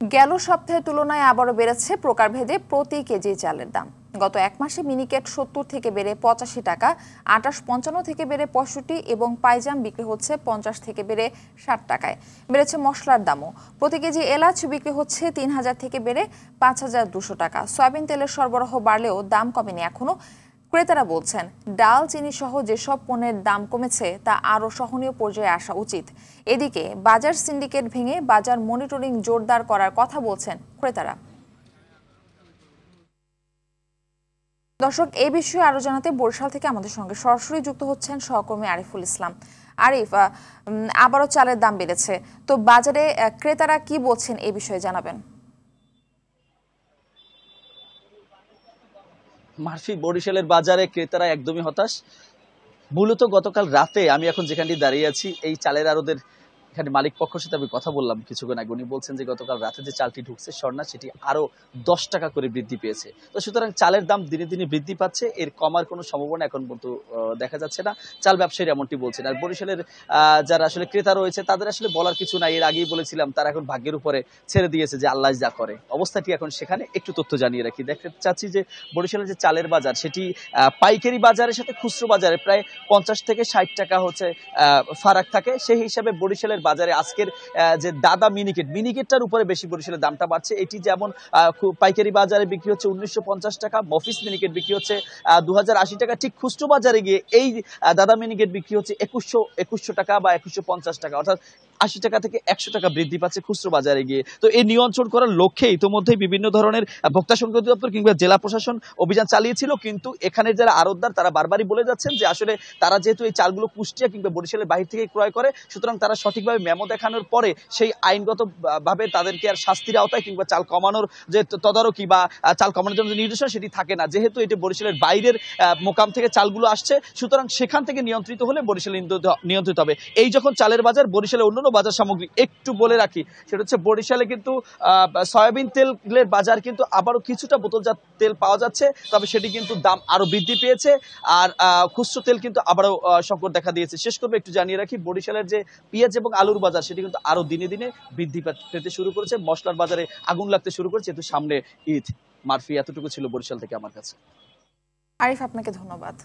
গেল সপ্তাহের তুলনায় আবারও বেড়েছে প্রকারভেদে প্রতি কেজি চালের দাম। গত এক মাসে মিনিকেট ৭০ থেকে বেড়ে ৮৫ টাকা, আটাশ ৫৫ থেকে বেড়ে ৬৫ এবং পাইজাম বিক্রি হচ্ছে ৫০ থেকে বেড়ে ৬০ টাকায়। বেড়েছে মশলার দামও। প্রতি কেজি এলাচ বিক্রি হচ্ছে ৩,০০০ থেকে বেড়ে ৫,২০০ টাকা। সয়াবিন তেলের সরবরাহ বাড়লেও দাম কমেনি এখনো। ক্রেতারা বলছেন, ডাল, চিনি সহ যেসব পণ্যের দাম কমেছে তা আরও সহনীয় পর্যায়ে আসা উচিত। এদিকে বাজার সিন্ডিকেট ভেঙে বাজার মনিটরিং জোরদার করার কথা বলছেন ক্রেতারা। দর্শক, এই বিষয়ে আরো জানাতে বরিশাল থেকে আমাদের সঙ্গে সরাসরি যুক্ত হচ্ছেন সহকর্মী আরিফুল ইসলাম। আরিফ, আবারও চালের দাম বেড়েছে, তো বাজারে ক্রেতারা কি বলছেন এই বিষয়ে জানাবেন। মার্ফি, বরিশালের বাজারে ক্রেতারা একদমই হতাশ। মূলত গতকাল রাতে আমি এখন যেখানটি দাঁড়িয়ে আছি, এই চালের আড়তের এখানে মালিক পক্ষের সাথে আমি কথা বললাম কিছুক্ষণ আগে। উনি বলছেন যে গতকাল রাতে যে চালটি ঢুকছে স্বর্ণা, সেটি আরো ১০ টাকা করে বৃদ্ধি পেয়েছে। তো সুতরাং চালের দাম দিনে দিনে বৃদ্ধি পাচ্ছে, এর কমার কোনো সম্ভাবনা এখন পর্যন্ত দেখা যাচ্ছে না। চাল ব্যবসায়ীরা এমনটি বলছেন। আর বরিশালের যারা আসলে ক্রেতা রয়েছে তাদের আসলে বলার কিছু নাই। এর আগেই বলেছিলাম, তারা এখন ভাগ্যের উপরে ছেড়ে দিয়েছে যে আল্লাহ যা করে। অবস্থাটি এখন সেখানে। একটু তথ্য জানিয়ে রাখি, দেখতে চাচ্ছি যে বরিশালের যে চালের বাজার, সেটি পাইকারি বাজারের সাথে খুচরো বাজারে প্রায় ৫০ থেকে ৬০ টাকা হচ্ছে ফারাক থাকে। সেই হিসাবে বরিশালের বাজারে আজকের যে দাদা মিনিকেটটার উপরে বেশি বরিশালের দামটা বাড়ছে। এটি যেমন পাইকারি বাজারে বিক্রি হচ্ছে ১৯৫০ টাকা, মফিস মিনিকেট বিক্রি হচ্ছে ২০৮০ টাকা। ঠিক খুচরো বাজারে গিয়ে এই দাদা মিনিকেট বিক্রি হচ্ছে ২১০০ টাকা বা ২১৫০ টাকা, অর্থাৎ ৮০ টাকা থেকে ১০০ টাকা বৃদ্ধি পাচ্ছে খুচরো বাজারে গিয়ে। তো এই নিয়ন্ত্রণ করার লক্ষ্যে ইতিমধ্যে বিভিন্ন ধরনের ভোক্তা সংসদ দপ্তর কিংবা জেলা প্রশাসন অভিযান চালিয়েছিল, কিন্তু এখানের যারা আড়তদার তারা বারবারই বলে যাচ্ছেন যে আসলে তারা যেহেতু এই চালগুলো কুষ্টিয়া কিংবা বরিশালের বাহির থেকে ক্রয় করে, সুতরাং তারা সঠিকভাবে মেমো দেখানোর পরে সেই আইনগত ভাবে তাদেরকে আর শাস্তির আওতায় কিংবা চাল কমানোর যে তদারকি বা চাল কমানোর জন্য যে নির্দেশনা, সেটি থাকে না। যেহেতু এটি বরিশালের বাইরের মোকাম থেকে চালগুলো আসছে, সুতরাং সেখান থেকে নিয়ন্ত্রিত হলে বরিশালে নিয়ন্ত্রিত হবে। এই যখন চালের বাজার, বরিশালে অন্যান্য বাজার সামগ্রী একটু বলে রাখি, সেটা হচ্ছে বরিশালে কিন্তু সয়াবিন তেলের বাজার কিন্তু আবারও কিছুটা বোতলজাত তেল পাওয়া যাচ্ছে, তবে সেটি কিন্তু দাম আরো বৃদ্ধি পেয়েছে। আর খুচরো তেল কিন্তু আবারও সংকট দেখা দিয়েছে। শেষ করবে একটু জানিয়ে রাখি, বরিশালের যে পেঁয়াজ এবং আলুর বাজার, সেটি কিন্তু আরো দিনে দিনে বৃদ্ধি পেতে শুরু করেছে। মশলার বাজারে আগুন লাগতে শুরু করেছে, যেহেতু সামনে ঈদ। মারফি, এতটুকু ছিল বরিশাল থেকে আমার কাছে। আরিফ, আপনাকে ধন্যবাদ।